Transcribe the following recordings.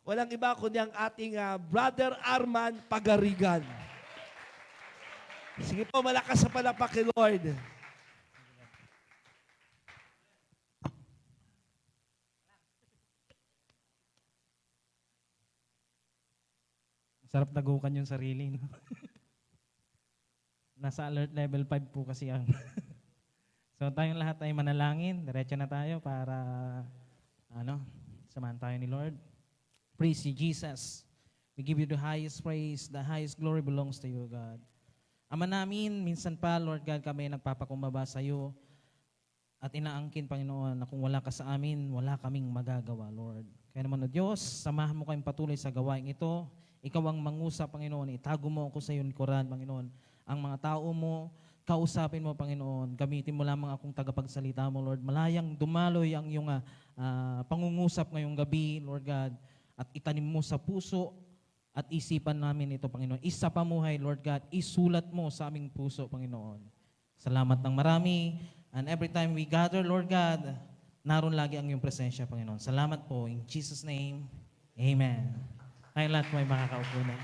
Walang iba kundi ang ating Brother Arman Pagarigan. Sige po, malakas sa palapak kay Lord. Sarap dagukan yung sarili, no? Nasa alert level 5 po kasi ang so tayong lahat ay manalangin. Diretso na tayo para samahan tayo ni Lord. Praise you, Jesus. We give you the highest praise, the highest glory belongs to you, God. Ama namin, minsan pa, Lord God, kami nagpapakumbaba sa iyo at inaangkin, Panginoon, na kung wala ka sa amin, wala kaming magagawa, Lord. Kaya naman, O Diyos, samahan mo kayong patuloy sa gawain ito. Ikaw ang mangusap, Panginoon. Itago mo ako sa iyong likuran, Panginoon. Ang mga tao mo, kausapin mo, Panginoon. Gamitin mo lamang akong tagapagsalita mo, Lord. Malayang dumaloy ang iyong pangungusap ngayong gabi, Lord God. At itanim mo sa puso at isipan namin ito, Panginoon. Isa pamuhay, Lord God. Isulat mo sa aming puso, Panginoon. Salamat ng marami. And every time we gather, Lord God, naroon lagi ang iyong presensya, Panginoon. Salamat po. In Jesus' name, Amen. Tayo lahat po ay makakaupo na.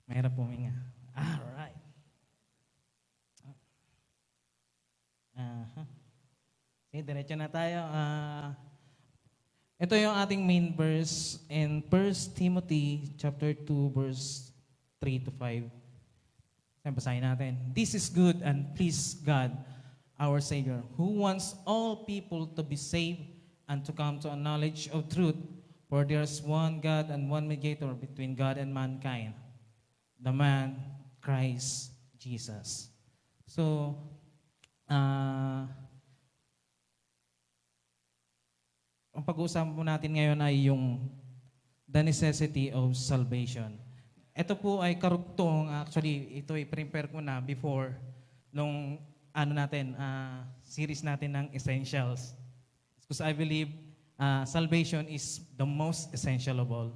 Mahirap puminga. Alright. Sige, diretso na tayo. Ito yung ating main verse in 1 Timothy chapter 2, verse 3 to 5. Basahin natin. This is good and please God, our Savior, who wants all people to be saved and to come to a knowledge of truth. For there is one God and one mediator between God and mankind, the man, Christ Jesus. So, ang pag-uusapan po natin ngayon ay yung the necessity of salvation. Ito po ay karugtong, actually, ito ay prepare ko na before nung series natin ng essentials. Because I believe salvation is the most essential of all.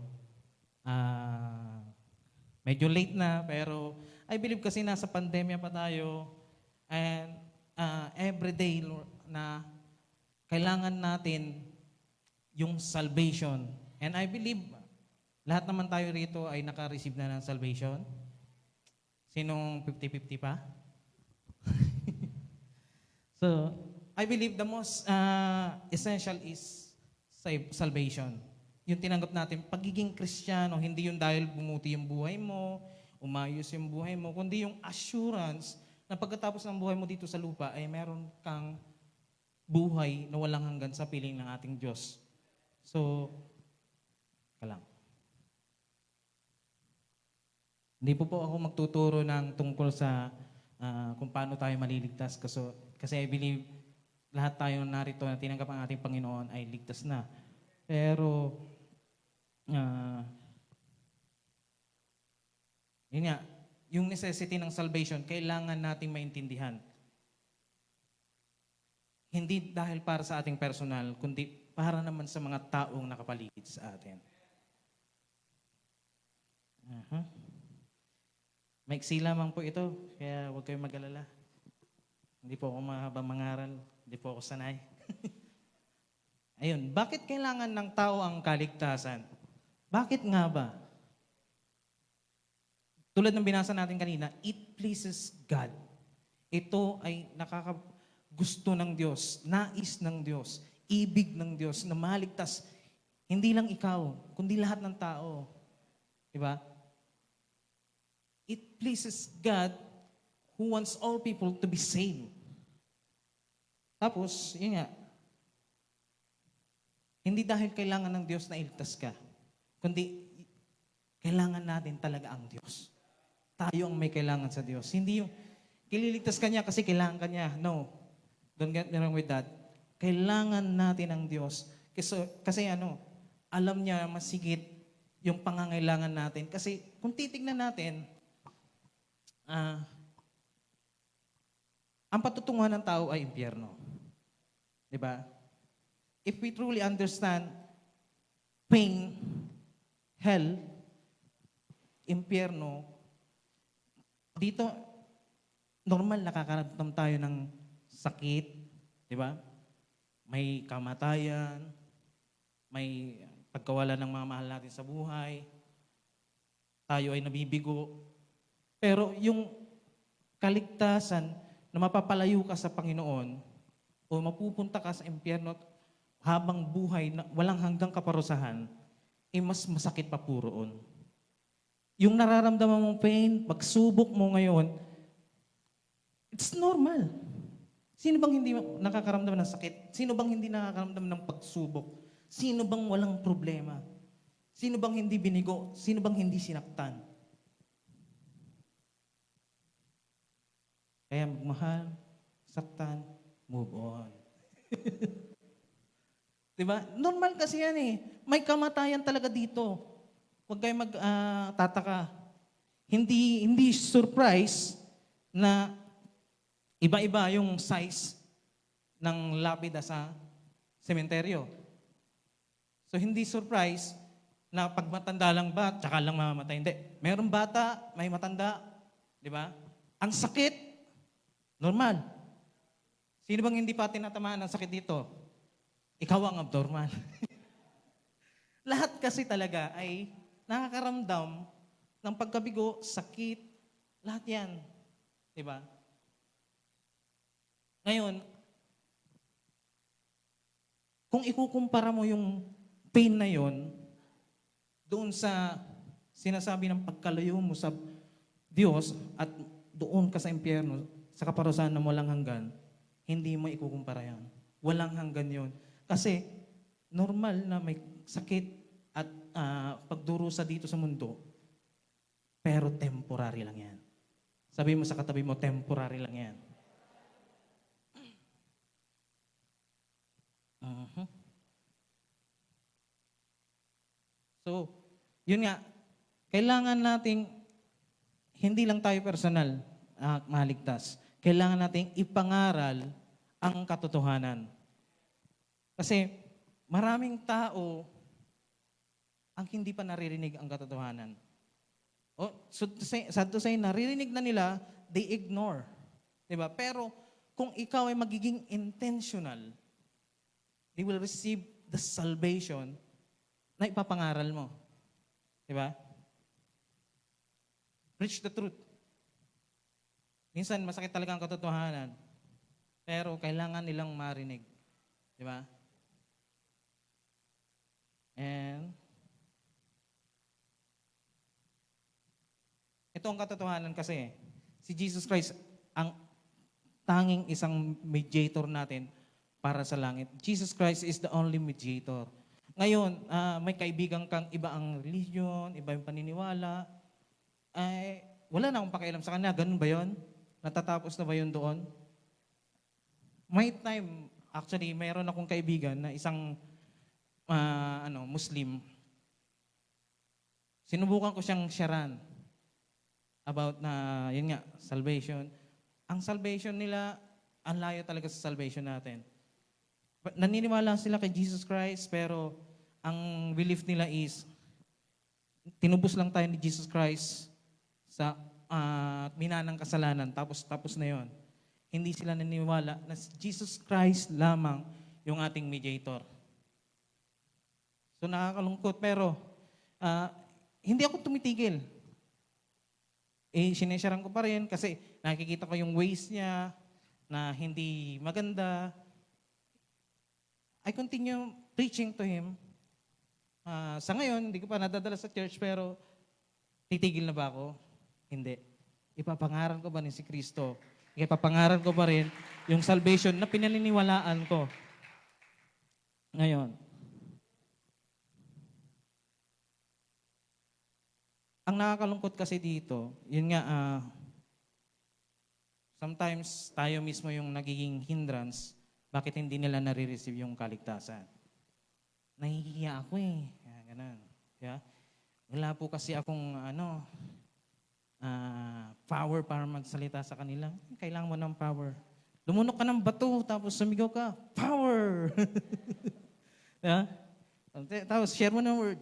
Medyo late na, pero I believe kasi nasa pandemya pa tayo and everyday na kailangan natin yung salvation. And I believe lahat naman tayo rito ay naka-receive na ng salvation. Sinong 50-50 pa? So, I believe the most essential is salvation. Yung tinanggap natin, pagiging Kristiyano, hindi yung dahil bumuti yung buhay mo, umayos yung buhay mo, kundi yung assurance na pagkatapos ng buhay mo dito sa lupa, ay meron kang buhay na walang hanggan sa piling ng ating Diyos. So, kalang. Hindi po ako magtuturo ng tungkol sa kung paano tayo maliligtas kasi I believe lahat tayo narito na tinanggap ang ating Panginoon ay ligtas na. Pero, yun nga, yung necessity ng salvation, kailangan nating maintindihan. Hindi dahil para sa ating personal, kundi para naman sa mga taong nakapaligid sa atin. Maiksi lamang po ito, kaya huwag kayong mag-alala. Hindi po ako mahabang mangaral, hindi po ako sanay. Ayun, bakit kailangan ng tao ang kaligtasan? Bakit nga ba? Tulad ng binasa natin kanina, it pleases God. Ito ay gusto ng Diyos, nais ng Diyos, ibig ng Diyos na maligtas. Hindi lang ikaw, kundi lahat ng tao. Diba? It pleases God who wants all people to be saved. Tapos, yun nga, hindi dahil kailangan ng Diyos na iligtas ka, kundi kailangan natin talaga ang Diyos. Tayo ang may kailangan sa Diyos. Hindi yung kililigtas ka niya kasi kailangan ka niya. No. Don't get me wrong with that. Kailangan natin ang Diyos. Kasi alam niya masigit yung pangangailangan natin. Kasi kung titignan natin, ang patutunguhan ng tao ay impyerno. Diba? If we truly understand pain, hell, impyerno, dito, normal nakakaramdam tayo ng sakit, di ba? May kamatayan, may pagkawala ng mga mahal natin sa buhay, tayo ay nabibigo. Pero yung kaligtasan na mapapalayo ka sa Panginoon o mapupunta ka sa impyerno habang buhay na walang hanggang kaparusahan, mas masakit pa po roon. Yung nararamdaman mong pain, pagsubok mo ngayon, it's normal. Sino bang hindi nakakaramdam ng sakit? Sino bang hindi nakakaramdam ng pagsubok? Sino bang walang problema? Sino bang hindi binigo? Sino bang hindi sinaktan? Kaya magmahal, saktan, move on. Diba? Normal kasi yan eh. May kamatayan talaga dito. Huwag kayo magtataka. Hindi surprise na iba-iba yung size ng lapida sa sementeryo. So hindi surprise na pag matanda lang ba, tsaka lang mamamatay. Hindi. Mayroong bata, may matanda. Di ba? Ang sakit, normal. Sino bang hindi pa tinatamaan ng sakit dito? Ikaw ang abnormal. Lahat kasi talaga ay nakakaramdam ng pagkabigo, sakit, lahat yan. Diba? Ngayon, kung ikukumpara mo yung pain na yon doon sa sinasabi ng pagkalayo mo sa Diyos at doon ka sa impyerno, sa kaparusahan na walang hanggan, hindi mo ikukumpara yan. Walang hanggan yon. Kasi normal na may sakit at pagdurusa dito sa mundo, pero temporary lang yan. Sabi mo sa katabi mo, temporary lang yan. So, yun nga, kailangan nating, hindi lang tayo personal maligtas. Kailangan nating ipangaral ang katotohanan. Kasi maraming tao ang hindi pa naririnig ang katotohanan. O, sad to say, naririnig na nila, they ignore. Diba? Pero kung ikaw ay magiging intentional, they will receive the salvation na ipapangaral mo. Diba? Preach the truth. Minsan, masakit talaga ang katotohanan. Pero kailangan nilang marinig. Diba? And ito ang katotohanan kasi. Si Jesus Christ, ang tanging isang mediator natin para sa langit. Jesus Christ is the only mediator. Ngayon, may kaibigan kang iba ang religion, iba yung paniniwala, ay wala na akong pakialam sa kanya. Ganun ba yun? Natatapos na ba yun doon? May time, actually, mayroon akong kaibigan na isang Muslim. Sinubukan ko siyang sharan about na, yun nga, salvation. Ang salvation nila, ang layo talaga sa salvation natin. Naniniwala sila kay Jesus Christ, pero ang belief nila is, tinubos lang tayo ni Jesus Christ sa minanang kasalanan, tapos na yon. Hindi sila naniniwala na si Jesus Christ lamang yung ating mediator. So nakakalungkot, pero hindi ako tumitigil. Sinesharan ko pa rin kasi nakikita ko yung ways niya na hindi maganda. I continue preaching to him. Sa ngayon, hindi ko pa nadadala sa church, pero titigil na ba ako? Hindi. Ipapangaral ko ba ni si Kristo? Ipapangaral ko pa rin yung salvation na pinaniniwalaan ko. Ngayon, ang nakakalungkot kasi dito, yun nga, sometimes tayo mismo yung nagiging hindrance, bakit hindi nila nare-receive yung kaligtasan? Nahihiya ako eh. Ganun. Yeah? Wala po kasi akong power para magsalita sa kanila. Kailangan mo ng power. Lumunok ka ng bato, tapos sumigaw ka, power! Yeah? Tapos share mo ng word.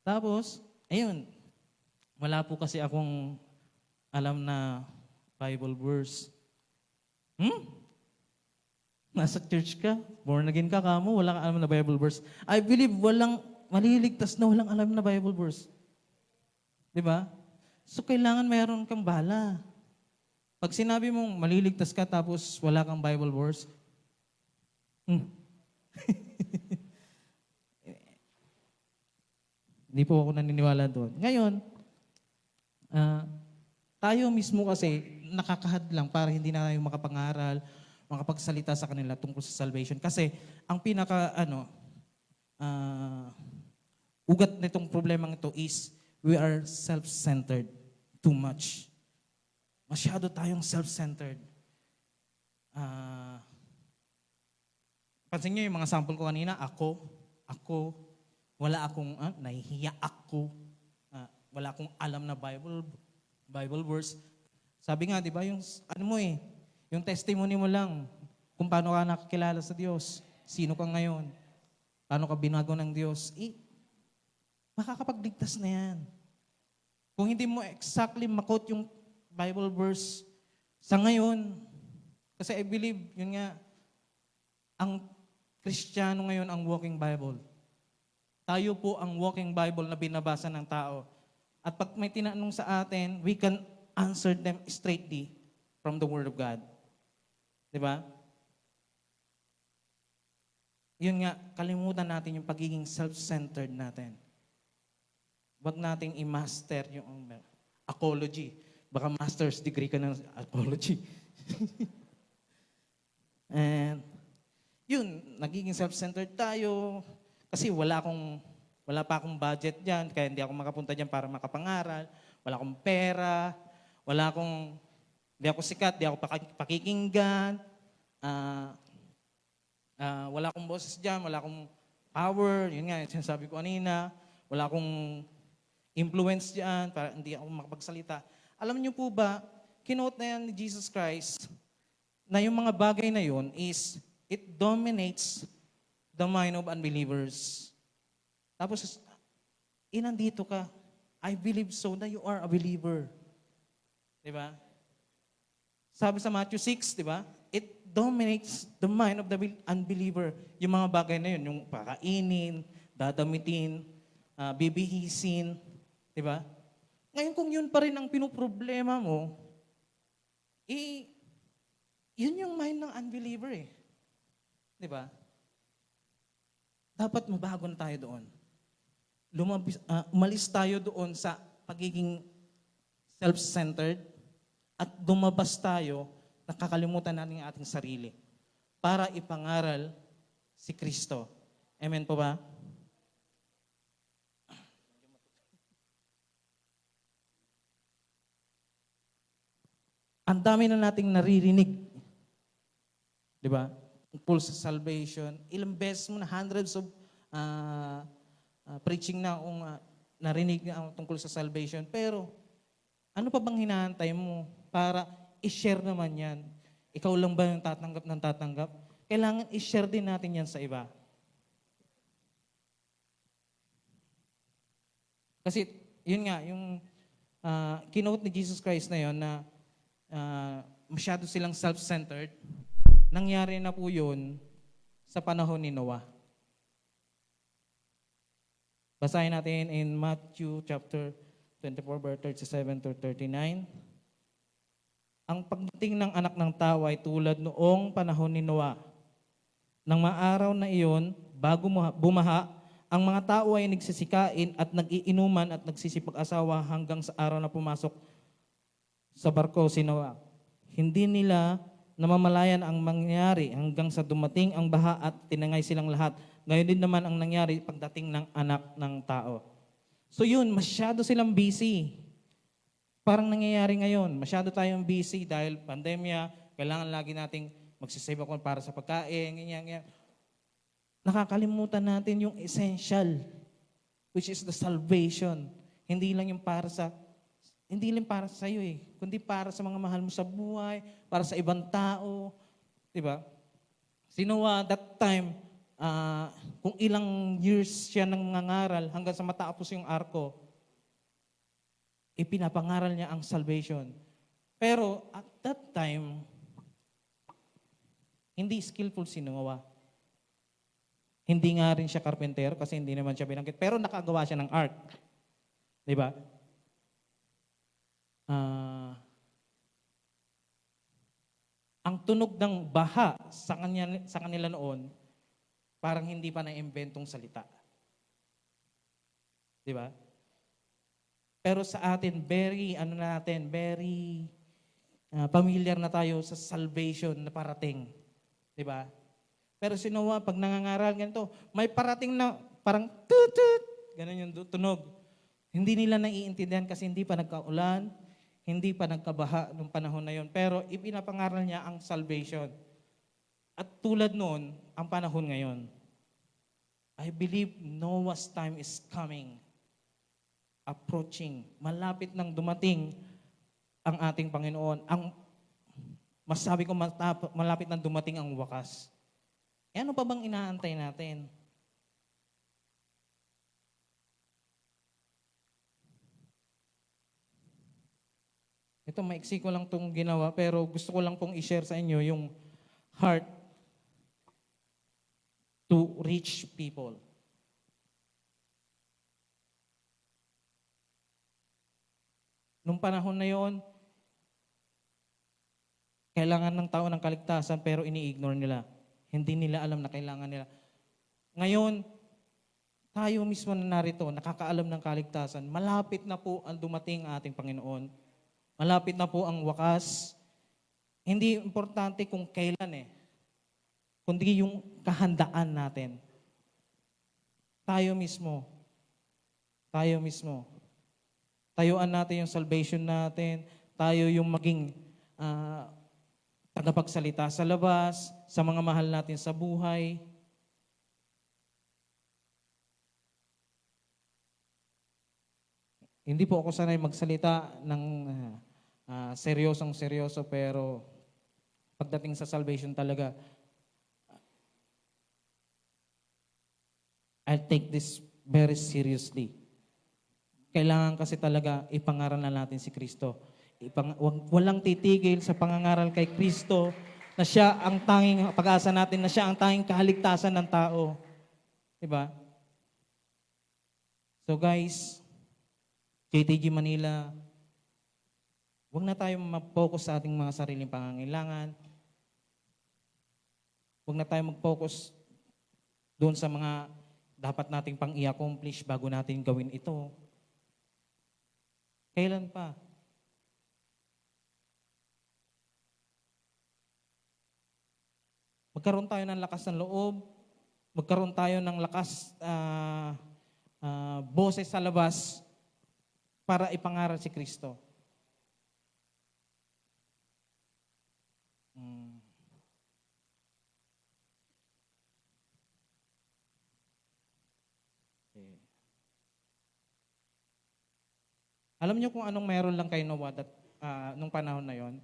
Tapos, ayun, wala po kasi akong alam na Bible verse. Nasa church ka, born again ka kamo, wala kang alam na Bible verse. I believe walang maliligtas na walang alam na Bible verse. Di ba? So, kailangan mayroon kang bala. Pag sinabi mong maliligtas ka tapos wala kang Bible verse, hindi po ako naniniwala doon. Ngayon, tayo mismo kasi nakakahadlang para hindi na tayo makapangaral, makapagsalita sa kanila tungkol sa salvation. Kasi ang ugat nitong problemang ito is we are self-centered too much. Masyado tayong self-centered. Pansin niyo yung mga sample ko kanina, ako, wala akong, nahihiya ako, wala akong alam na Bible verse. Sabi nga, di ba, yung testimony mo lang, kung paano ka nakakilala sa Diyos, sino ka ngayon, paano ka binago ng Diyos, makakapagligtas na yan. Kung hindi mo exactly makot yung Bible verse sa ngayon, kasi I believe, yun nga, ang Kristiyano ngayon ang walking Bible. Tayo po ang walking Bible na binabasa ng tao. At pag may tinanong sa atin, we can answer them straightly from the Word of God. Di ba? Yun nga, kalimutan natin yung pagiging self-centered natin. Huwag nating i-master yung apology. Baka master's degree ka ng apology. And yun, nagiging self-centered tayo kasi wala pa akong budget diyan, kaya hindi ako makapunta diyan para makapangaral, wala akong pera, hindi ako sikat, hindi ako pakikinggan, wala akong boses diyan, wala akong power, yun nga, yung sinasabi ko kanina, wala akong influence diyan, para hindi ako makapagsalita. Alam niyo po ba, kinote na yan ni Jesus Christ, na yung mga bagay na yun is, it dominates the mind of unbelievers. Tapos, nandito ka, I believe so na you are a believer. Di ba? Sabi sa Matthew 6, di ba? It dominates the mind of the unbeliever. Yung mga bagay na yun, yung pakainin, dadamitin, bibihisin, di ba? Ngayon, kung yun pa rin ang pinoproblema mo, yun yung mind ng unbeliever eh. Di ba? Dapat mabago na tayo doon. Umalis tayo doon sa pagiging self-centered at dumabas tayo, nakakalimutan natin ang ating sarili para ipangaral si Kristo. Amen po ba? Ang dami na nating naririnig. Di ba? Tungkol sa salvation. Ilang beses mo na, hundreds of preaching na kung narinig na tungkol sa salvation. Pero, ano pa bang hinahantay mo para i-share naman yan? Ikaw lang ba yung tatanggap ng tatanggap? Kailangan i-share din natin yan sa iba. Kasi, yun nga, yung kinote ni Jesus Christ na yun na masyado silang self-centered, nangyari na po yun sa panahon ni Noah. Basahin natin in Matthew chapter 24, verse 37 to 39. Ang pagdating ng anak ng tao ay tulad noong panahon ni Noah. Nang mga araw na iyon, bago bumaha, ang mga tao ay nagsisikain at nag-iinuman at nagsisipag-asawa hanggang sa araw na pumasok sa barko si Noah. Hindi nila namamalayan ang mangyari hanggang sa dumating ang baha at tinangay silang lahat. Ngayon din naman ang nangyari pagdating ng anak ng tao. So yun, masyado silang busy. Parang nangyayari ngayon, masyado tayong busy dahil pandemya, kailangan lagi nating magsisave ako para sa pagkain, ganyan. Nakakalimutan natin yung essential, which is the salvation. Hindi lang para sa iyo kundi para sa mga mahal mo sa buhay, para sa ibang tao, 'di ba? Si Noah that time, kung ilang years siya nang nangangaral hanggang sa matapos yung arko, ipinapangaral niya ang salvation. Pero at that time, Hindi skillful si Noah. Hindi nga rin siya karpentero kasi hindi naman siya binanggit. Pero nakagawa siya ng ark. Di ba? Ang tunog ng baha sa kanila noon, parang hindi pa na-inventong salita. Di ba? Pero sa atin, very familiar na tayo sa salvation na parating. Di ba? Pero si Noah, pag nangangaral ganito, may parating na parang tutut, ganun yung tunog. Hindi nila naiintindihan kasi hindi pa nagkaulan, hindi pa nagkabaha nung panahon na yon. Pero ipinapangaral niya ang salvation. At tulad noon, ang panahon ngayon. I believe Noah's time is coming. Approaching. Malapit nang dumating ang ating Panginoon. Masabi ko malapit nang dumating ang wakas. E ano pa bang inaantay natin? Ito, maiksi ko lang itong ginawa, pero gusto ko lang pong i-share sa inyo yung heart to reach people. Nung panahon na yon, kailangan ng tao ng kaligtasan pero ini-ignore nila. Hindi nila alam na kailangan nila. Ngayon, tayo mismo na narito, nakakaalam ng kaligtasan, malapit na po ang dumating ang ating Panginoon. Malapit na po ang wakas. Hindi importante kung kailan kundi yung kahandaan natin. Tayo mismo. Tayuan natin yung salvation natin. Tayo yung maging tagapagsalita sa labas, sa mga mahal natin sa buhay. Hindi po ako sanay magsalita ng seryosong-seryoso, pero pagdating sa salvation talaga, I'll take this very seriously. Kailangan kasi talaga ipangaralan natin si Kristo. Walang titigil sa pangangaral kay Kristo na siya ang tanging pag-asa natin, na siya ang tanging kaligtasan ng tao. Diba? So guys, JTG Manila, huwag na tayo mag-focus sa ating mga sariling pangangailangan. Huwag na tayo mag-focus doon sa mga dapat nating pang i-accomplish bago natin gawin ito. Kailan pa? Magkaroon tayo ng lakas ng loob, magkaroon tayo ng lakas boses sa labas para ipangaral si Kristo. Alam niyo kung anong meron lang kay Noah nung panahon na yon?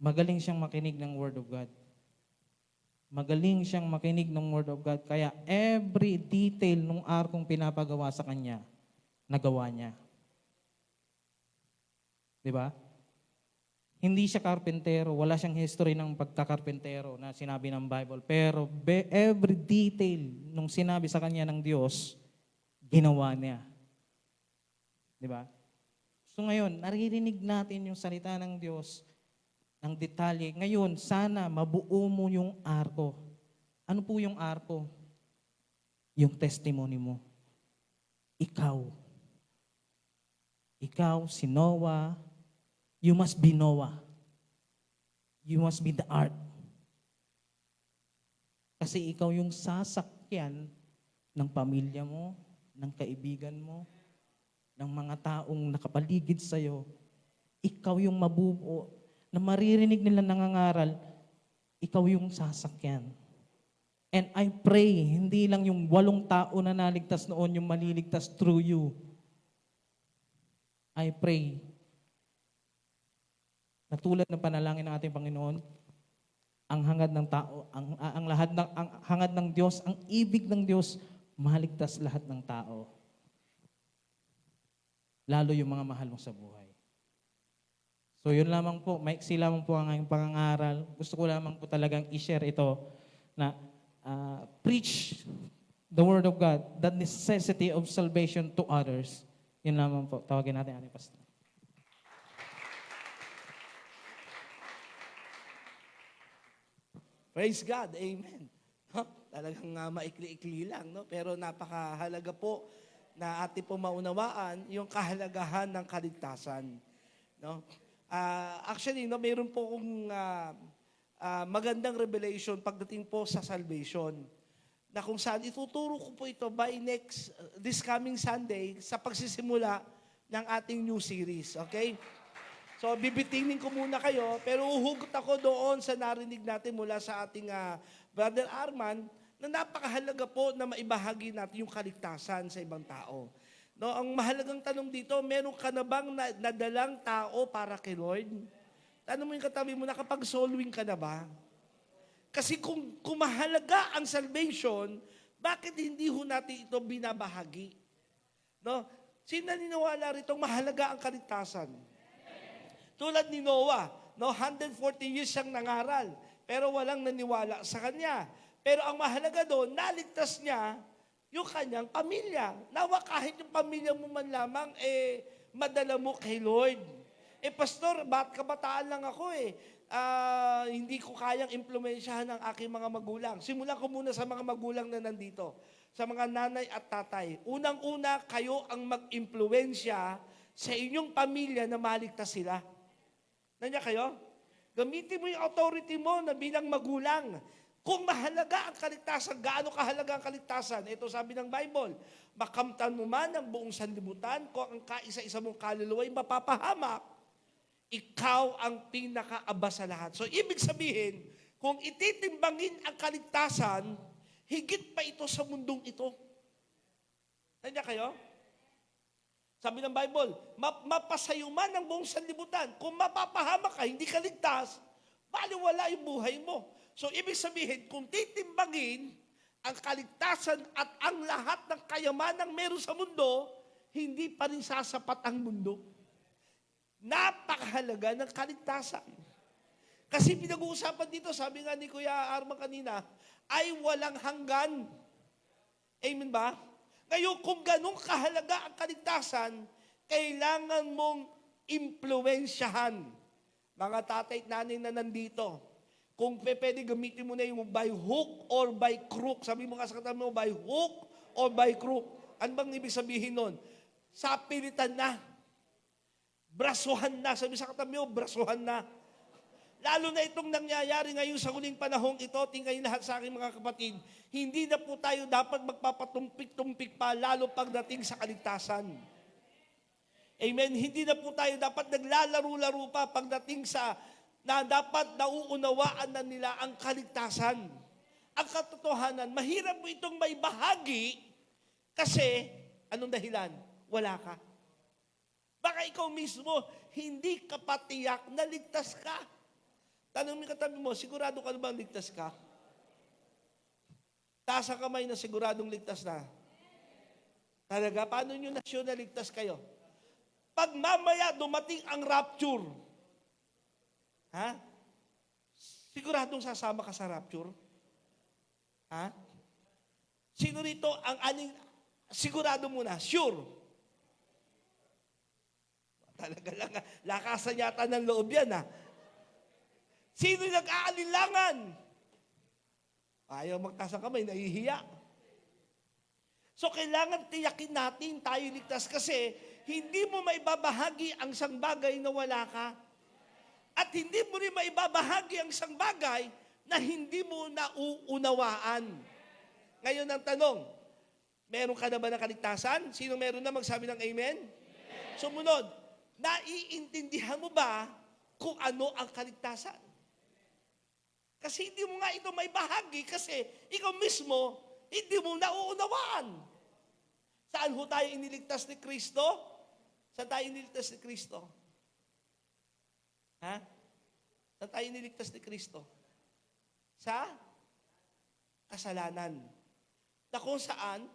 Magaling siyang makinig ng Word of God. Magaling siyang makinig ng Word of God. Kaya every detail nung arkong pinapagawa sa kanya, nagawa niya. Diba? Hindi siya karpentero. Wala siyang history ng pagkakarpentero na sinabi ng Bible. Pero every detail nung sinabi sa kanya ng Diyos, ginawa niya. Diba? So ngayon, naririnig natin yung salita ng Diyos ng detalye. Ngayon, sana mabuo mo yung arko. Ano po yung arko? Yung testimony mo. Ikaw, si Noah, you must be Noah. You must be the ark. Kasi ikaw yung sasakyan ng pamilya mo, ng kaibigan mo, ng mga taong nakapaligid sa'yo. Ikaw yung mabubuo, na maririnig nila nangangaral, ikaw yung sasakyan. And I pray, hindi lang yung 8 tao na naligtas noon yung maliligtas through you. I pray na tulad ng panalangin ng ating Panginoon, ang hangad ng tao, ang hangad ng Diyos, ang ibig ng Diyos, maligtas lahat ng tao. Lalo yung mga mahal mo sa buhay. So yun lamang po, maiksi lamang po ang aking pangangaral. Gusto ko lamang po talagang i-share ito na preach the Word of God, the necessity of salvation to others. Yun lamang po, tawagin natin ating pastor. Praise God. Amen. No? Talagang maikli-ikli lang, no? Pero napakahalaga po na ating po maunawaan yung kahalagahan ng kaligtasan. No? Actually, no, mayroon po kong magandang revelation pagdating po sa salvation. Na kung saan ituturo ko po ito by this coming Sunday sa pagsisimula ng ating new series. Okay? So, bibitinin ko muna kayo, pero uhugot ako doon sa narinig natin mula sa ating Brother Arman na napakahalaga po na maibahagi natin yung kaligtasan sa ibang tao. No, ang mahalagang tanong dito, meron ka na bang nadalang tao para kay Lord? Tanong mo yung katabi mo, nakapag-soul-win ka na ba? Kasi kung mahalaga ang salvation, bakit hindi ho natin ito binabahagi? No? Sino naniniwala rito mahalaga ang kaligtasan? Tulad ni Noah, no, 140 years siyang nangaral, pero walang naniwala sa kanya. Pero ang mahalaga doon, naligtas niya yung kanyang pamilya. Nawa kahit yung pamilya mo man lamang, madala mo kay Lord. Pastor, kabataan lang ako hindi ko kayang impluwensyahan ng aking mga magulang. Simulan ko muna sa mga magulang na nandito, sa mga nanay at tatay. Unang-una, kayo ang mag-impluwensya sa inyong pamilya na maligtas sila. Nandiyan kayo? Gamitin mo yung authority mo na bilang magulang. Kung mahalaga ang kaligtasan, gaano kahalaga ang kaligtasan? Ito sabi ng Bible, makamtan mo man ang buong sanlibutan, kung ang kaisa-isa mong kaluluwa ay mapapahamak, ikaw ang pinakaaba sa lahat. So, ibig sabihin, kung ititimbangin ang kaligtasan, higit pa ito sa mundong ito. Nandiyan kayo? Sabi ng Bible, mapasayuman ang buong sanlibutan. Kung mapapahamak ka, hindi ka ligtas, baliwala yung buhay mo. So, ibig sabihin, kung titimbangin ang kaligtasan at ang lahat ng kayamanang meron sa mundo, hindi pa rin sasapat ang mundo. Napakahalaga ng kaligtasan. Kasi pinag-uusapan dito, sabi nga ni Kuya Arma kanina, ay walang hanggan. Amen ba? Ngayon, kung ganun kahalaga ang kaligtasan, kailangan mong impluwensyahan. Mga tatay at nanay na nandito, kung pwede gamitin mo na yung by hook or by crook. Sabi mo nga sa katabi mo, by hook or by crook. Ano bang ibig sabihin nun? Sapilitan na. Brasuhan na. Sabi sa katabi mo, brasuhan na. Lalo na itong nangyayari ngayon sa huling panahong ito, tingnan lahat sa aking mga kapatid, hindi na po tayo dapat magpapatumpik-tumpik pa, lalo pagdating sa kaligtasan. Amen? Hindi na po tayo dapat naglalaro-laro pa pagdating sa na dapat nauunawaan na nila ang kaligtasan. Ang katotohanan, mahirap po itong may bahagi kasi, anong dahilan? Wala ka. Baka ikaw mismo, hindi ka patiyak na ligtas ka. Tanong mo katabi mo, sigurado ka na bang ligtas ka? Taas ang kamay na siguradong ligtas na. Talaga, paano nyo nasyon na ligtas kayo? Pag mamaya dumating ang rapture, ha? Siguradong sasama ka sa rapture? Ha? Sino rito ang aning, sigurado muna, sure. Talaga lang, lakasan yata ng loob yan, ha? Sino nag-aalilangan? Ayaw magtaas ang kamay, nahihiya. So, kailangan tiyakin natin tayo ligtas kasi hindi mo maibabahagi ang isang bagay na wala ka. At hindi mo rin maibabahagi ang isang bagay na hindi mo nauunawaan. Ngayon ang tanong, meron ka na ba ng kaligtasan? Sino meron na magsabi ng amen? Sumunod, naiintindihan mo ba kung ano ang kaligtasan? Kasi hindi mo nga ito may bahagi kasi ikaw mismo, hindi mo nauunawaan. Saan ho tayo iniligtas ni Kristo? Saan tayo iniligtas ni Kristo? Ha? Saan tayo iniligtas ni Kristo? Sa kasalanan. Na kung saan,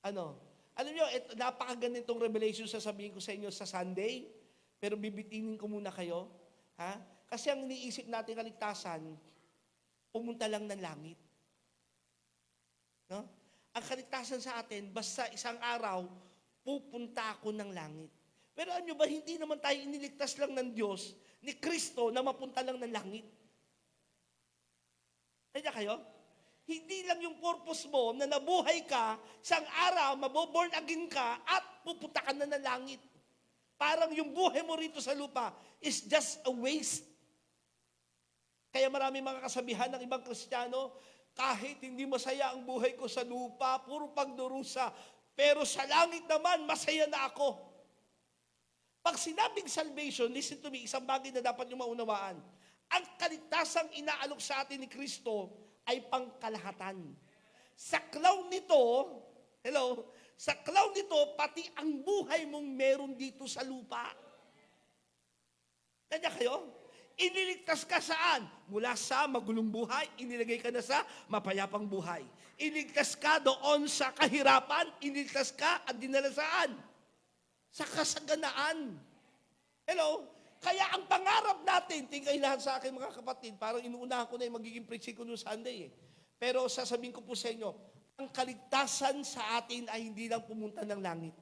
alam nyo, napakaganitong revelation sasabihin ko sa inyo sa Sunday. Pero bibitinin ko muna kayo. Ha? Kasi ang iniisip natin kaligtasan, pumunta lang ng langit. No? Ang kaligtasan sa atin, basta isang araw, pupunta ako ng langit. Pero ano ba, hindi naman tayo iniligtas lang ng Diyos, ni Kristo, na mapunta lang ng langit. Kaya kayo? Hindi lang yung purpose mo na nabuhay ka, isang araw, maboborn again ka, at pupunta ka na ng langit. Parang yung buhay mo rito sa lupa is just a waste. Kaya marami mga kasabihan ng ibang Kristiyano, kahit hindi masaya ang buhay ko sa lupa, puro pagdurusa, pero sa langit naman, masaya na ako. Pag sinabing salvation, listen to me, isang bagay na dapat nyo maunawaan. Ang kaligtasang inaalok sa atin ni Kristo ay pangkalahatan. Sa clown nito, sa clown nito, pati ang buhay mong meron dito sa lupa. Kanya kayo? Iniligtas ka saan? Mula sa magulong buhay, inilagay ka na sa mapayapang buhay. Iniligtas ka doon sa kahirapan, iniligtas ka at dinala saan? Sa kasaganaan. Kaya ang pangarap natin, tingay lahat sa akin mga kapatid, parang inuunahan ko na yung magiging preaching ko noong Sunday. Pero sasabihin ko po sa inyo, ang kaligtasan sa atin ay hindi lang pumunta ng langit.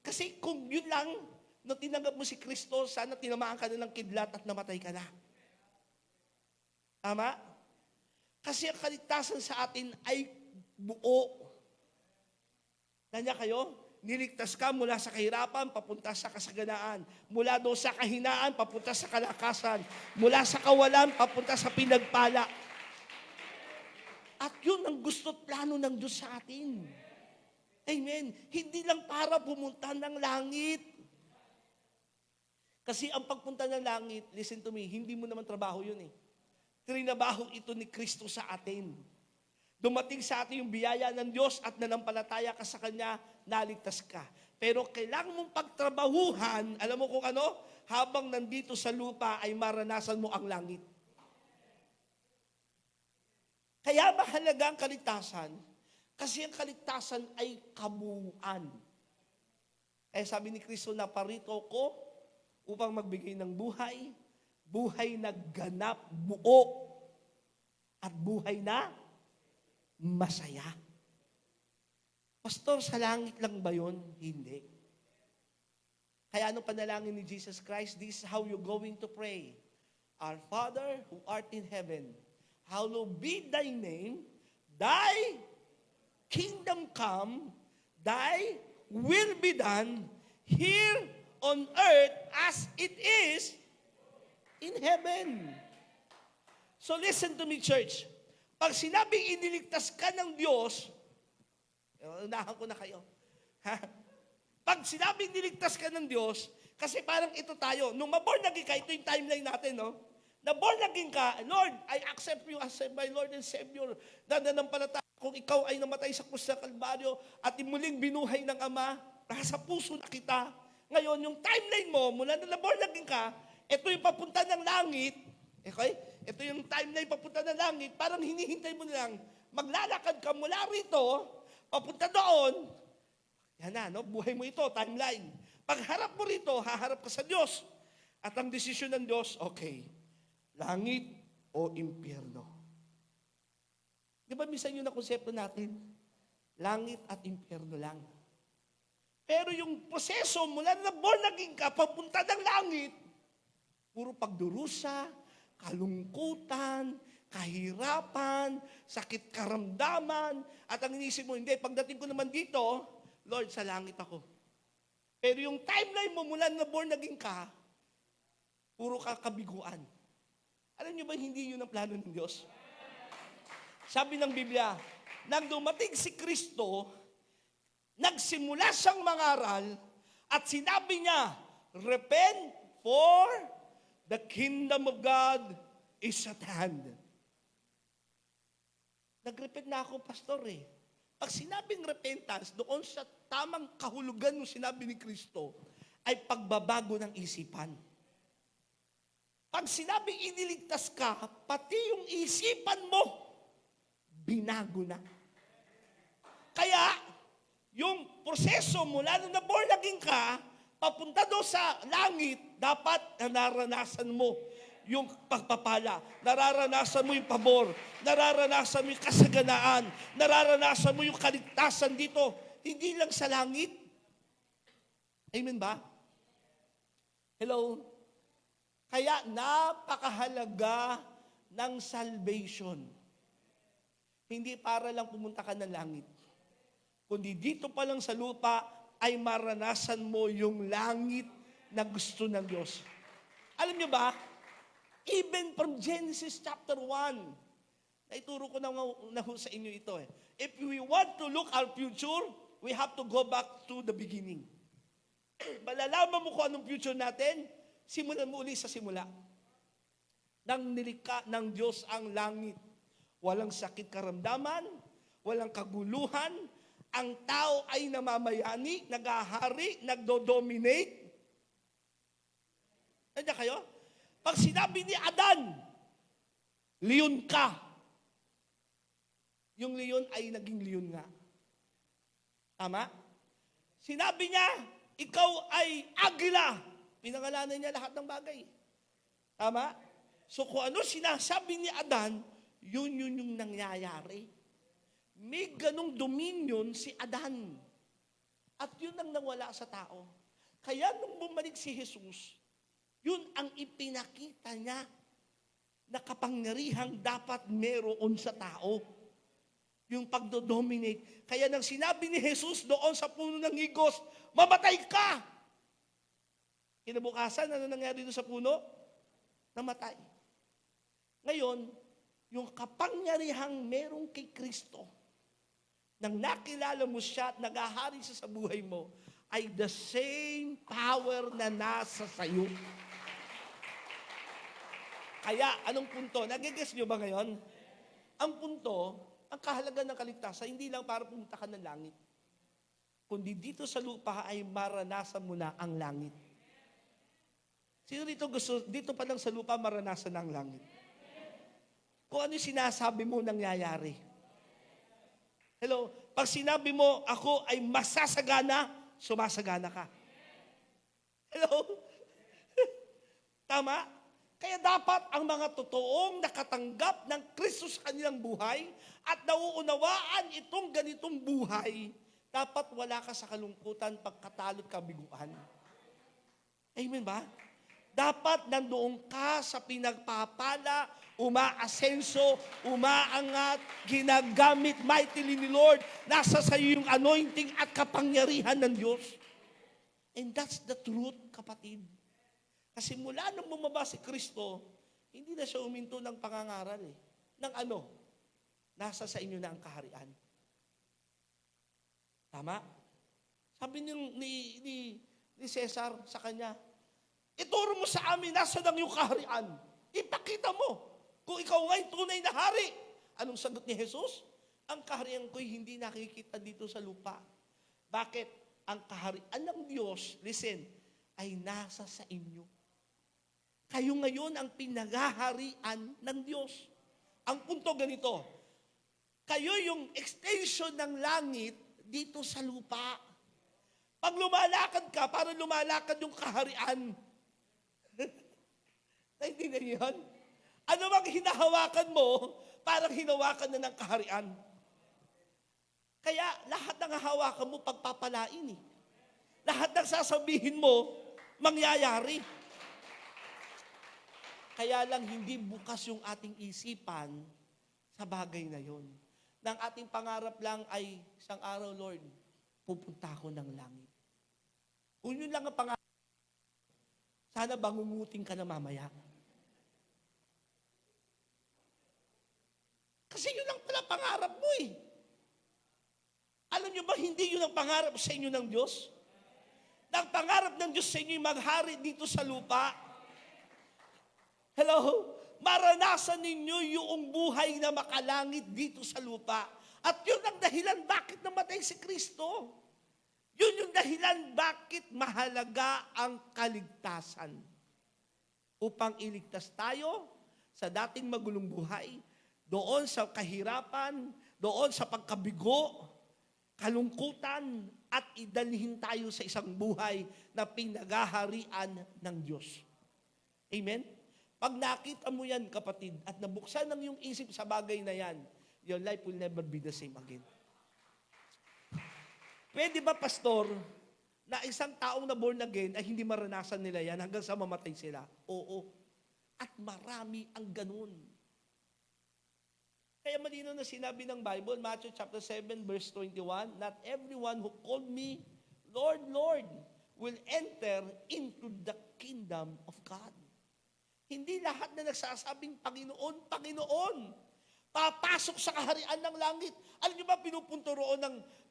Kasi kung yun lang, no tinanggap mo si Kristo, sana tinamaan ka na ng kidlat at namatay ka na. Tama? Kasi ang kaligtasan sa atin ay buo. Nanya kayo? Niligtas ka mula sa kahirapan, papunta sa kasaganaan. Mula doon sa kahinaan, papunta sa kalakasan. Mula sa kawalan, papunta sa pinagpala. At yun ang gusto't plano ng Diyos sa atin. Amen. Hindi lang para pumunta ng langit. Kasi ang pagpunta ng langit, listen to me, hindi mo naman trabaho yun eh. Trinabaho ito ni Kristo sa atin. Dumating sa atin yung biyaya ng Diyos at nanampalataya ka sa Kanya, naligtas ka. Pero kailangan mong pagtrabahuhan, alam mo kung ano? Habang nandito sa lupa ay maranasan mo ang langit. Kaya mahalaga ang kaligtasan, kasi ang kaligtasan ay kabuuan. Kaya sabi ni Kristo, naparito ko upang magbigay ng buhay, buhay na ganap, buo, at buhay na masaya. Pastor, sa langit lang ba yun? Hindi. Kaya ano panalangin ni Jesus Christ? This is how you're going to pray. Our Father who art in heaven, hallowed be thy name, thy kingdom come, thy will be done here on earth as it is in heaven. So listen to me, church. Pag sinabing iniligtas ka ng Diyos, unahan ko na kayo. Pag sinabing iniligtas ka ng Diyos, kasi parang ito tayo, nung maborn again ka, ito yung timeline natin, no? Na-born again ka, Lord, I accept you as my Lord and Savior. Nananampalataya kung ikaw ay namatay sa krus ng Kalbaryo at muling binuhay ng Ama, nasa puso na kita. Ngayon, yung timeline mo, mula na na-born again ka, ito yung papunta ng langit, okay? Ito yung timeline papunta ng langit, parang hinihintay mo lang, maglalakad ka mula rito, papunta doon, yan na, no? Buhay mo ito, timeline. Pagharap mo rito, haharap ka sa Diyos. At ang desisyon ng Diyos, okay, langit o impyerno. Di ba minsan yun ang konsepto natin? Langit at impyerno lang. Pero yung proseso mula na born again ka, papunta ng langit, puro pagdurusa, kalungkutan, kahirapan, sakit karamdaman, at ang inisip mo, hindi, pagdating ko naman dito, Lord, sa langit ako. Pero yung timeline mo mula na born again ka, puro kabiguan. Alam niyo ba, hindi yun ang plano ng Diyos? Sabi ng Biblia, nang dumating si Kristo, nagsimula siyang mangaral at sinabi niya, repent for the kingdom of God is at hand. Nag-repent na ako, pastor eh. Pag sinabing repentance, doon sa tamang kahulugan ng sinabi ni Kristo, ay pagbabago ng isipan. Pag sinabing iniligtas ka, pati yung isipan mo, binago na. Kaya, yung proseso mula nung na-born again ka, papunta doon sa langit, dapat nararanasan mo yung pagpapala, nararanasan mo yung pabor, nararanasan mo yung kasaganaan, nararanasan mo yung kaligtasan dito, hindi lang sa langit. Amen ba? Hello? Kaya napakahalaga ng salvation. Hindi para lang pumunta ka ng langit, kundi dito pa lang sa lupa ay maranasan mo yung langit na gusto ng Diyos. Alam niyo ba, even from Genesis chapter 1, naituro ko na sa inyo ito eh. If we want to look our future, we have to go back to the beginning. Malalaman mo kung anong future natin, simulan mo uli sa simula. Nang nilikha ng Diyos ang langit. Walang sakit karamdaman, walang kaguluhan, ang tao ay namamayani, nag-ahari, nagdo-dominate. Nandiyan kayo? Pag sinabi ni Adan, leon ka. Yung leon ay naging leon nga. Tama? Sinabi niya, ikaw ay agila. Pinangalanan niya lahat ng bagay. Tama? So kung ano sinasabi ni Adan, yun yung nangyayari. May ganong dominion si Adan. At yun ang nawala sa tao. Kaya nung bumalik si Jesus, yun ang ipinakita niya na kapangyarihang dapat meron sa tao. Yung pagdodominate. Kaya nang sinabi ni Jesus doon sa puno ng higos, mamatay ka! Kinabukasan, ano nangyari doon sa puno? Namatay. Ngayon, yung kapangyarihang meron kay Kristo, nang nakilala mo siya at nag-ahari siya sa buhay mo, ay the same power na nasa sayo. Kaya, anong punto? Nagigess nyo ba ngayon? Ang punto, ang kahalagan ng kaligtasan, hindi lang para pumunta ka ng langit. Kundi dito sa lupa ay maranasan mo na ang langit. Sino dito gusto, dito pa lang sa lupa maranasan na ang langit? Kung ano yung sinasabi mo nangyayari. Hello? Pag sinabi mo, ako ay masasagana, sumasagana ka. Hello? Tama? Kaya dapat ang mga totoong nakatanggap ng Kristo sa kanilang buhay at nauunawaan itong ganitong buhay, dapat wala ka sa kalungkutan, pagkatalot, kabiguan. Amen ba? Dapat nandoon ka sa pinagpapala, umaasenso, umaangat, ginagamit mightily ni Lord, nasa sa iyo yung anointing at kapangyarihan ng Diyos. And that's the truth, kapatid. Kasi mula nung bumaba si Kristo, hindi na siya uminto ng pangangaral eh. Ng ano? Nasa sa inyo na ang kaharian. Tama? Sabi ni Cesar sa kanya, ituro mo sa amin, nasa ng iyong kaharian. Ipakita mo kung ikaw nga'y tunay na hari. Anong sagot ni Jesus? Ang kaharian ko'y hindi nakikita dito sa lupa. Bakit? Ang kaharian ng Diyos, listen, ay nasa sa inyo. Kayo ngayon ang pinagaharian ng Diyos. Ang punto ganito, kayo yung extension ng langit dito sa lupa. Pag lumalakad ka, para lumalakad yung kaharian. Naintindihan niyo yun? Ano bang hinahawakan mo, parang hinawakan na ng kaharian. Kaya lahat ng hahawakan mo, pagpapalain eh. Lahat ng sasabihin mo, mangyayari. Kaya lang hindi bukas yung ating isipan sa bagay na yon. Nang ating pangarap lang ay isang araw, Lord, pupunta ako ng langit. Kung yun lang ang pangarap, sana bangungutin ka na mamaya. Kasi yun lang pala pangarap mo eh. Alam nyo ba, hindi yun ang pangarap sa inyo ng Diyos? Ang pangarap ng Diyos sa inyo ay maghari dito sa lupa. Hello? Maranasan ninyo yung buhay na makalangit dito sa lupa. At yun ang dahilan bakit namatay si Kristo. Yun yung dahilan bakit mahalaga ang kaligtasan. Upang iligtas tayo sa dating magulong buhay, doon sa kahirapan, doon sa pagkabigo, kalungkutan at idalhin tayo sa isang buhay na pinaghaharian ng Diyos. Amen? Pag nakita mo yan, kapatid, at nabuksan ng iyong isip sa bagay na yan, your life will never be the same again. Pwede ba, pastor, na isang taong na born again ay hindi maranasan nila yan hanggang sa mamatay sila? Oo. At marami ang ganun. Kaya malino na sinabi ng Bible, Matthew chapter 7, verse 21, not everyone who called me, Lord, Lord, will enter into the kingdom of God. Hindi lahat na nagsasabing, Panginoon, Panginoon, papasok sa kaharian ng langit. Alam niyo ba, pinupunto roon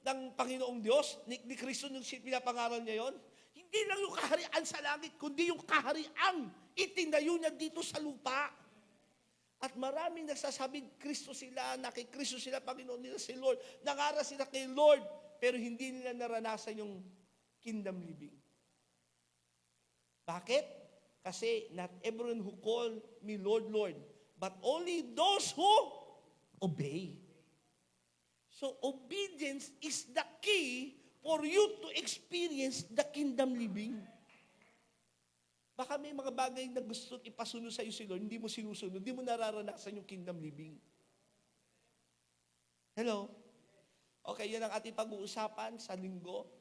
ng Panginoong Diyos, ni Kristo nung pinapangaral niya yon? Hindi lang yung kaharian sa langit, kundi yung kaharian itinayo niya dito sa lupa. At maraming nagsasabing Kristo sila, na kay Kristo sila, Panginoon nila si Lord. Nangaral sila kay Lord, pero hindi nila naranasan yung kingdom living. Bakit? Kasi not everyone who call me Lord, Lord, but only those who obey. So obedience is the key for you to experience the kingdom living. Baka may mga bagay na gusto ipasunod sa iyo si Lord, hindi mo sinusunod, hindi mo nararanasan yung kingdom living. Hello? Okay, yan ang ating pag-uusapan sa linggo.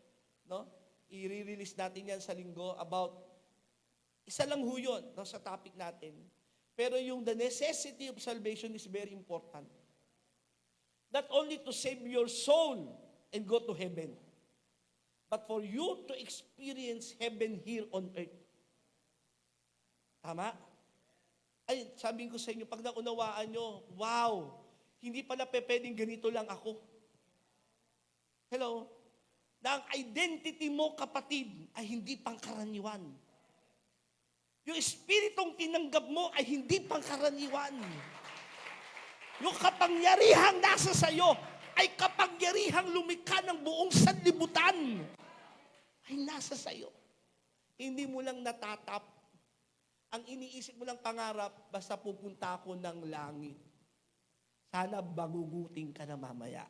No? I-release natin yan sa linggo about, isa lang ho yun, no, sa topic natin. Pero yung the necessity of salvation is very important. Not only to save your soul and go to heaven, but for you to experience heaven here on earth. Tama? Ay, sabihin ko sa inyo, pag naunawaan nyo, wow, hindi pala pwedeng ganito lang ako. Hello? Na ang identity mo, kapatid, ay hindi pangkaraniwan. Yung espiritong tinanggap mo ay hindi pangkaraniwan. Yung kapangyarihang nasa sayo ay kapangyarihang lumikha ng buong sanlibutan ay nasa sayo. Hindi mo lang natatap. Ang iniisip mo lang pangarap, basta pupunta ako ng langit. Sana baguguting ka na mamaya.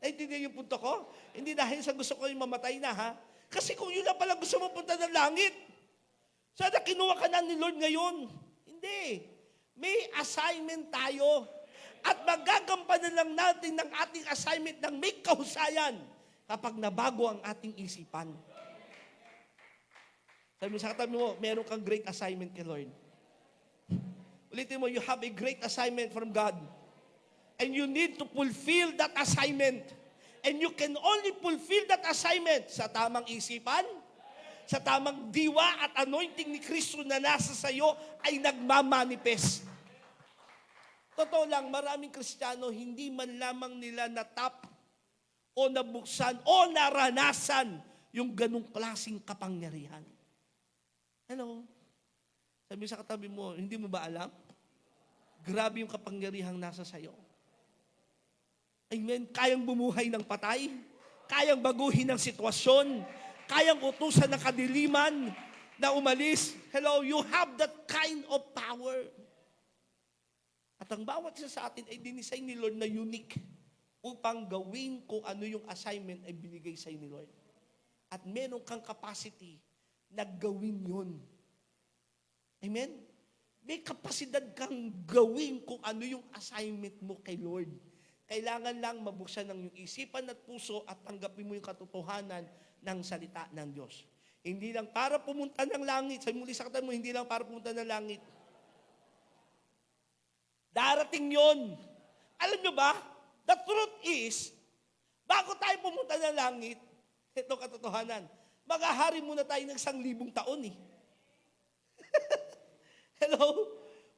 Naintindihan yung punto ko? Hindi dahil sa gusto ko yung mamatay na, ha? Kasi kung yun lang pala gusto mo punta ng langit, sana kinuha ka na ni Lord ngayon. Hindi. May assignment tayo. At magagampanan lang natin ng ating assignment ng may kahusayan kapag nabago ang ating isipan. Sabi mo sa katabi mo, meron kang great assignment kay Lord. Ulitin mo, you have a great assignment from God. And you need to fulfill that assignment. And you can only fulfill that assignment sa tamang isipan, sa tamang diwa at anointing ni Kristo na nasa sayo ay nagmamanifest. Totoo lang, maraming Kristiyano hindi man lamang nila natap o nabuksan o naranasan yung ganong klaseng kapangyarihan. Hello? Sabi sa katabi mo, hindi mo ba alam? Grabe yung kapangyarihang nasa sayo. Amen. Kayang bumuhay ng patay, kayang baguhin ng sitwasyon, kayang utusan ng kadiliman na umalis. Hello, you have that kind of power. At ang bawat isa sa atin ay dinisign ni Lord na unique upang gawin kung ano yung assignment ay binigay sa ni Lord. At meron kang capacity na gawin yun. Amen? May kapasidad kang gawin kung ano yung assignment mo kay Lord. Kailangan lang mabuksan ng iyong isipan at puso at tanggapin mo yung katotohanan ng salita ng Diyos. Hindi lang para pumunta ng langit. Sabi muli sa katabi mo, hindi lang para pumunta ng langit. Darating yon. Alam nyo ba, the truth is, bago tayo pumunta ng langit, ito katotohanan, maghahari muna tayo ng 1,000 taon eh. Hello?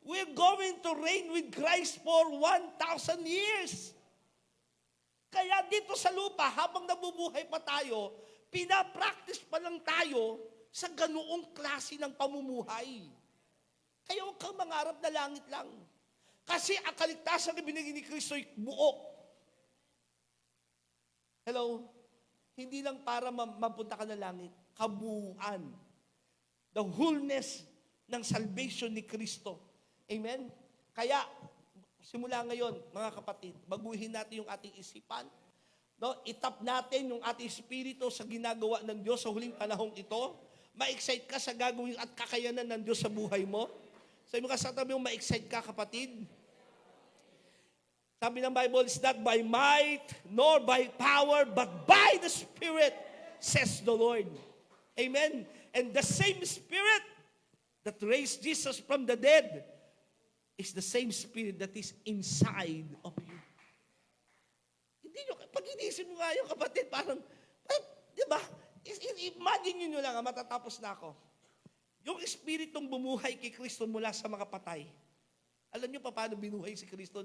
We're going to reign with Christ for 1,000 years. Kaya dito sa lupa, habang nabubuhay pa tayo, pinapractice pa lang tayo sa ganoong klase ng pamumuhay. Kaya huwag kang mangarap na langit lang. Kasi ang kaligtasan na binigay ni Kristo ay buo. Hello? Hindi lang para mapunta ka na langit. Kabuuan. The wholeness ng salvation ni Kristo. Amen? Kaya, Simula ngayon, mga kapatid, baguhin natin yung ating isipan. No, itap natin yung ating espiritu sa ginagawa ng Diyos sa huling panahong ito. Ma-excite ka sa gagawin at kakayanan ng Diyos sa buhay mo. Sabi mo ka sa tabi mo, ma-excite ka, kapatid. Sabi ng Bible, it's not by might, nor by power, but by the Spirit, says the Lord. Amen. And the same Spirit that raised Jesus from the dead is the same Spirit that is inside of you. Hindi nyo, pag inisip mo nga yung kapatid, parang, di ba? Imagine nyo lang, matatapos na ako. Yung Espiritong bumuhay kay Kristo mula sa mga patay. Alam nyo pa paano binuhay si Kristo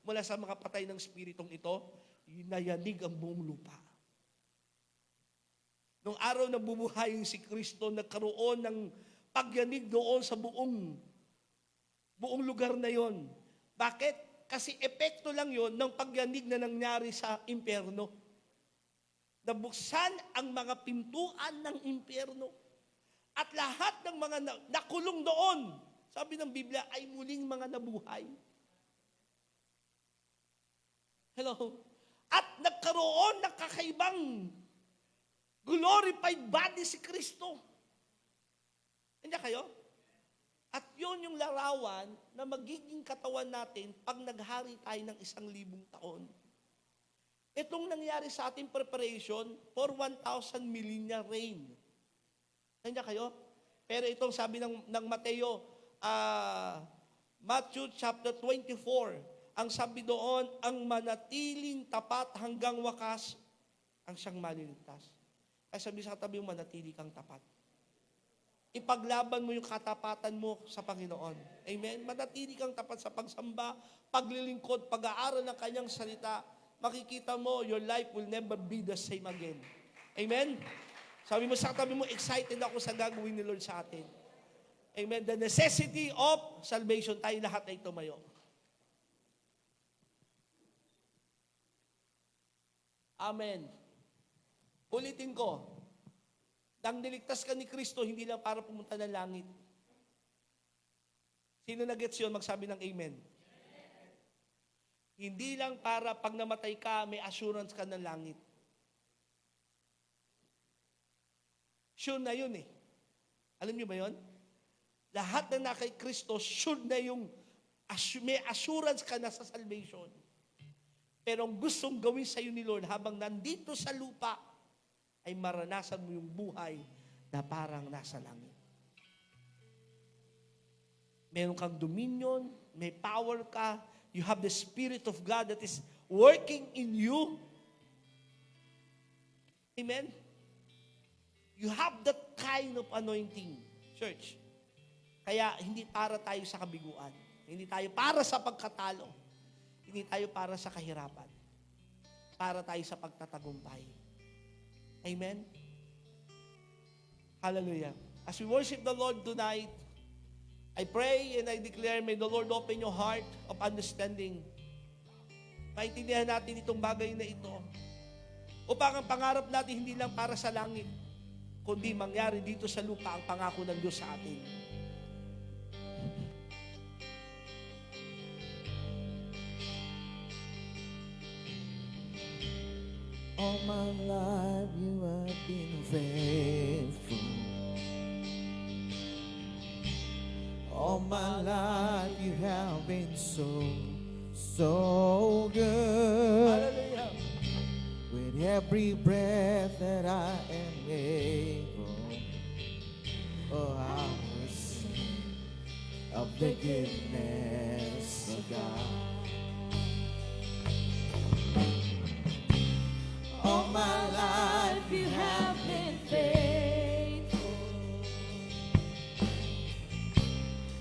mula sa mga patay ng Espiritong ito? Nayanig ang buong lupa. Nung araw na bumuhay si Kristo, nagkaroon ng pagyanig doon sa buong lugar na yon. Bakit? Kasi epekto lang yon ng pagyanig na nangyari sa impyerno. Nabuksan ang mga pintuan ng impyerno. At lahat ng mga nakulong doon, sabi ng Biblia, ay muling mga nabuhay. Hello? At nagkaroon ng kakaibang glorified body si Kristo. Nandiyan kayo? At yun yung larawan na magiging katawan natin pag naghari tayo ng 1,000 taon. Itong nangyari sa ating preparation for 1,000 millennial reign. Nandiyan kayo? Pero itong sabi ng Mateo, Matthew chapter 24, ang sabi doon, ang manatiling tapat hanggang wakas, ang siyang maliligtas. Kaya sabi sa katabi mo, manatili kang tapat. Ipaglaban mo yung katapatan mo sa Panginoon. Amen? Manatili kang tapat sa pagsamba, paglilingkod, pag-aaral ng kanyang salita. Makikita mo, your life will never be the same again. Amen? Sabi mo sa katabi mo, excited ako sa gagawin ni Lord sa atin. Amen? The necessity of salvation, tayo lahat ay tumayo. Amen. Ulitin ko, nang niligtas ka ni Kristo, hindi lang para pumunta ng langit. Sino na-gets yun? Magsabi ng amen. Hindi lang para pag namatay ka, may assurance ka ng langit. Sure na yun eh. Alam niyo ba yun? Lahat na kay Kristo, sure na yung may assurance ka na sa salvation. Pero ang gustong gawin sa iyo ni Lord habang nandito sa lupa, ay maranasan mo yung buhay na parang nasa langit. Meron kang dominion, may power ka, you have the Spirit of God that is working in you. Amen? You have that kind of anointing, church. Kaya hindi para tayo sa kabiguan. Hindi tayo para sa pagkatalo. Hindi tayo para sa kahirapan. Para tayo sa pagtatagumpay. Amen? Hallelujah. As we worship the Lord tonight, I pray and I declare, may the Lord open your heart of understanding. Maintindihan natin itong bagay na ito. Upang ang pangarap natin hindi lang para sa langit, kundi mangyari dito sa lupa ang pangako ng Diyos sa atin. All my life you have been faithful. All my life you have been so good. Hallelujah. With every breath that I am able, oh, I will sing of the goodness of God. All my life you have been faithful,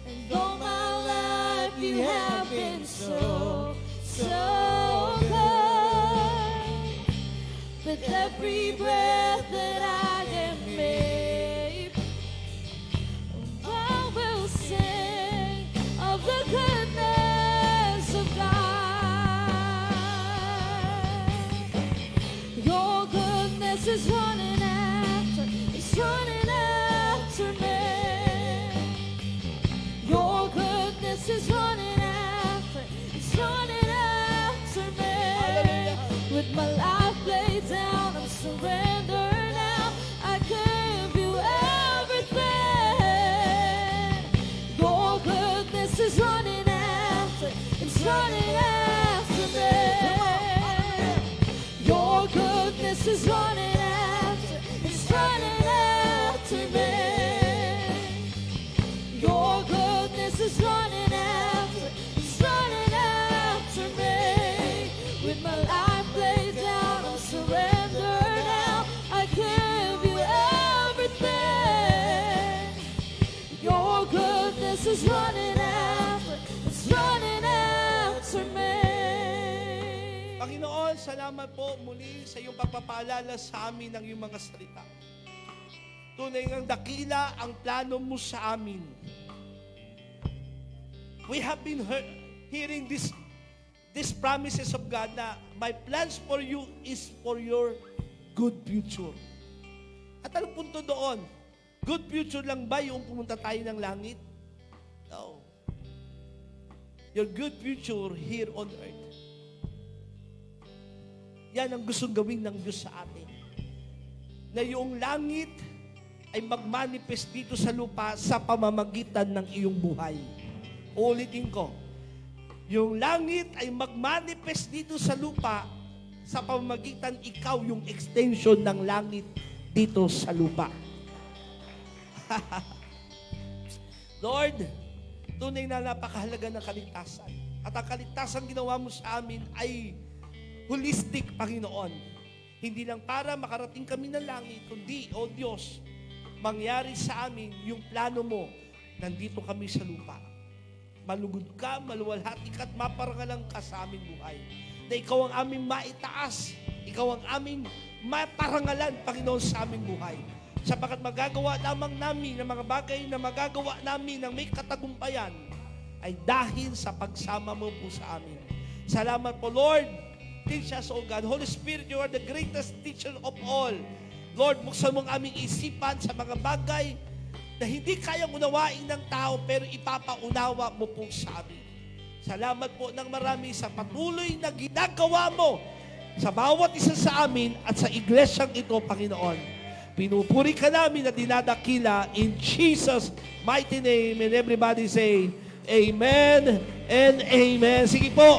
and all my life you have been so good. With every breath that I am able, I will sing of the goodness of God. Your goodness is running after me. Your goodness is running after is running after me. Your goodness is running after, it's running after me. Your goodness is running after, it's running after me. With my life laid down, I surrender now. I give you everything. Your goodness is running after, it's running after me. Panginoon, salamat po muli sa iyong pagpapaalala sa amin ng iyong mga salita. Tunay ngang dakila ang plano mo sa amin. We have been hearing these promises of God na my plans for you is for your good future. At anong punto doon? Good future lang ba yung pumunta tayo ng langit? No. Your good future here on earth. Yan ang gustong gawin ng Diyos sa atin. Na yung langit ay magmanifest dito sa lupa sa pamamagitan ng iyong buhay. Ulitin ko. Yung langit ay magmanifest dito sa lupa sa pamamagitan ikaw yung extension ng langit dito sa lupa. Lord, tunay na napakahalaga ng kaligtasan. At ang kaligtasan ginawa mo sa amin ay holistic, Panginoon. Hindi lang para makarating kami ng langit, kundi, O Diyos, mangyari sa amin yung plano mo, nandito kami sa lupa. Malugod ka, maluwalhati ka at maparangalan ka sa aming buhay. Na ikaw ang aming maitaas, ikaw ang aming maparangalan, Panginoon, sa aming buhay. Sapagkat magagawa lamang namin ng mga bagay na magagawa namin ng may katagumpayan ay dahil sa pagsama mo po sa amin. Salamat po, Lord. Teach us, O God. Holy Spirit, you are the greatest teacher of all. Lord, buksan mo ang aming isipan sa mga bagay na hindi kayang unawain ng tao pero ipapaunawa mo po sa amin. Salamat po ng marami sa patuloy na ginagawa mo sa bawat isa sa amin at sa iglesyang ito, Panginoon. Pinupuri ka namin at dinadakila in Jesus' mighty name. And everybody say, Amen and Amen. Sige po.